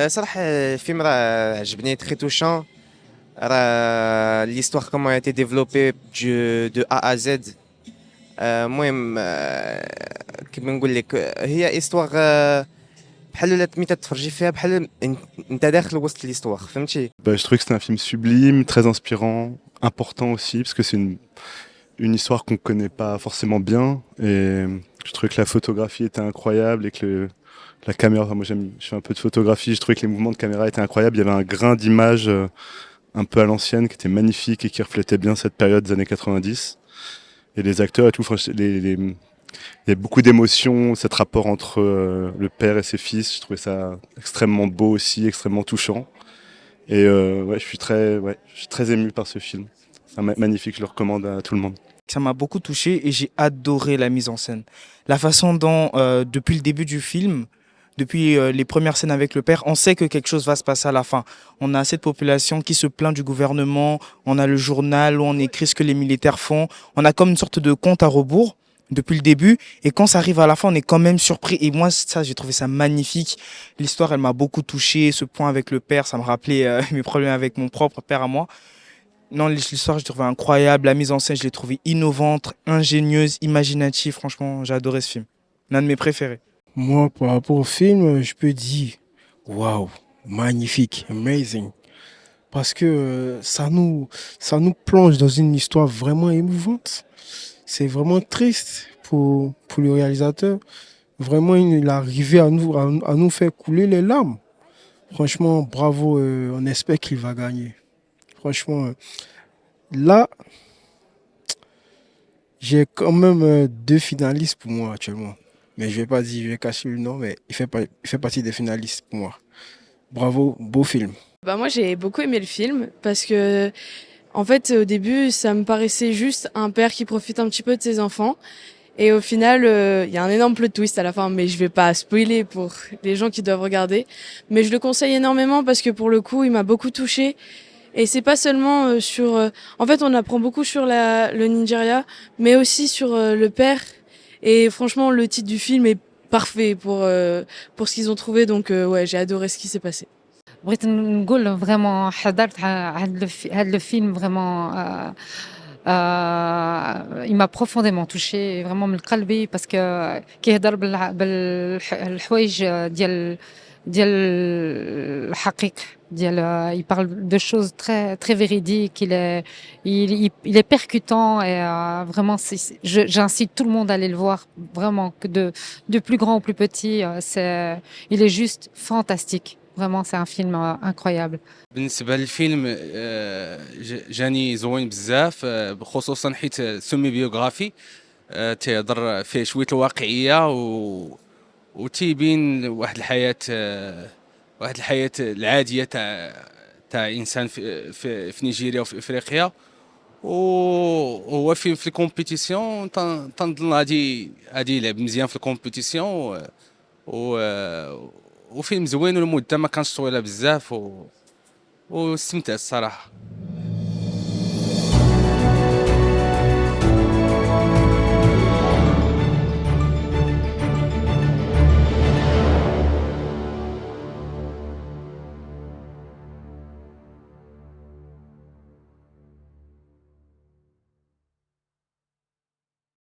صراحة الفيلم راه عجبني تري توشون. راه l'histoire comment a été développée de A à Z. المهم كيما نقول لك هي histoire بحال ولا ملي تتفرجي فيها بحال انت داخل وسط l'histoire فهمتي. Bah, je trouvais que c'était un film sublime, très inspirant, important aussi, parce que c'est une histoire qu'on connaît pas forcément bien. Et je trouvais que la photographie était incroyable et que la caméra, enfin, moi je fais un peu de photographie, je trouvais que les mouvements de caméra étaient incroyables. Il y avait un grain d'image un peu à l'ancienne qui était magnifique et qui reflétait bien cette période des années 90. Et les acteurs et tout, il y a beaucoup d'émotions, cet rapport entre le père et ses fils, je trouvais ça extrêmement beau aussi, extrêmement touchant. Et ouais, je suis très ému par ce film. C'est magnifique, je le recommande à tout le monde. Ça m'a beaucoup touché et j'ai adoré la mise en scène. La façon dont, depuis le début du film, depuis les premières scènes avec le père, on sait que quelque chose va se passer à la fin. On a cette population qui se plaint du gouvernement, on a le journal où on écrit ce que les militaires font, on a comme une sorte de compte à rebours depuis le début et quand ça arrive à la fin on est quand même surpris et moi ça j'ai trouvé ça magnifique. L'histoire elle m'a beaucoup touché, ce point avec le père ça me rappelait mes problèmes avec mon propre père à moi. Non, l'histoire, je l'ai trouvée incroyable. La mise en scène, je l'ai trouvée innovante, ingénieuse, imaginative. Franchement, j'ai adoré ce film. L'un de mes préférés. Moi, par rapport au film, je peux dire, waouh, magnifique, amazing. Parce que ça nous plonge dans une histoire vraiment émouvante. C'est vraiment triste pour le réalisateur. Vraiment, il est arrivé à nous faire couler les larmes. Franchement, bravo, on espère qu'il va gagner. Franchement, là, j'ai quand même deux finalistes pour moi actuellement. Mais je vais pas dire, je vais cacher le nom, mais il fait partie des finalistes pour moi. Bravo, beau film. Bah moi j'ai beaucoup aimé le film parce que en fait au début ça me paraissait juste un père qui profite un petit peu de ses enfants et au final il y a un énorme plot twist à la fin mais je vais pas spoiler pour les gens qui doivent regarder mais je le conseille énormément parce que pour le coup il m'a beaucoup touchée et c'est pas seulement en fait on apprend beaucoup sur le Nigeria mais aussi sur le père et franchement le titre du film est parfait pour ce qu'ils ont trouvé donc ouais j'ai adoré ce qui s'est passé. بغيت نقول فريمون حضرت هاد لو فيلم فريمون il m'a profondément touché vraiment من قلبي باسكو كيهضر بالحوايج ديال الحقيقة ديال il parle de choses très très véridiques il est percutant et vraiment j'incite tout le monde à aller le voir vraiment que de plus grand ou plus petit il est juste fantastique. Vraiment, c'est un film incroyable. بالنسبة للفيلم جاني زوين بزاف خصوصا حيت سمي بيوغرافي تيهضر فيه شوية الواقعية وتيبين واحد الحياة العادية تاع إنسان في نيجيريا وفي إفريقيا وهو في الكومبيتيسيون تنظن غادي يلعب مزيان في الكومبيتيسيون وفيلم زوين والمدة ما كانش طويلة بزاف واستمتعت الصراحة.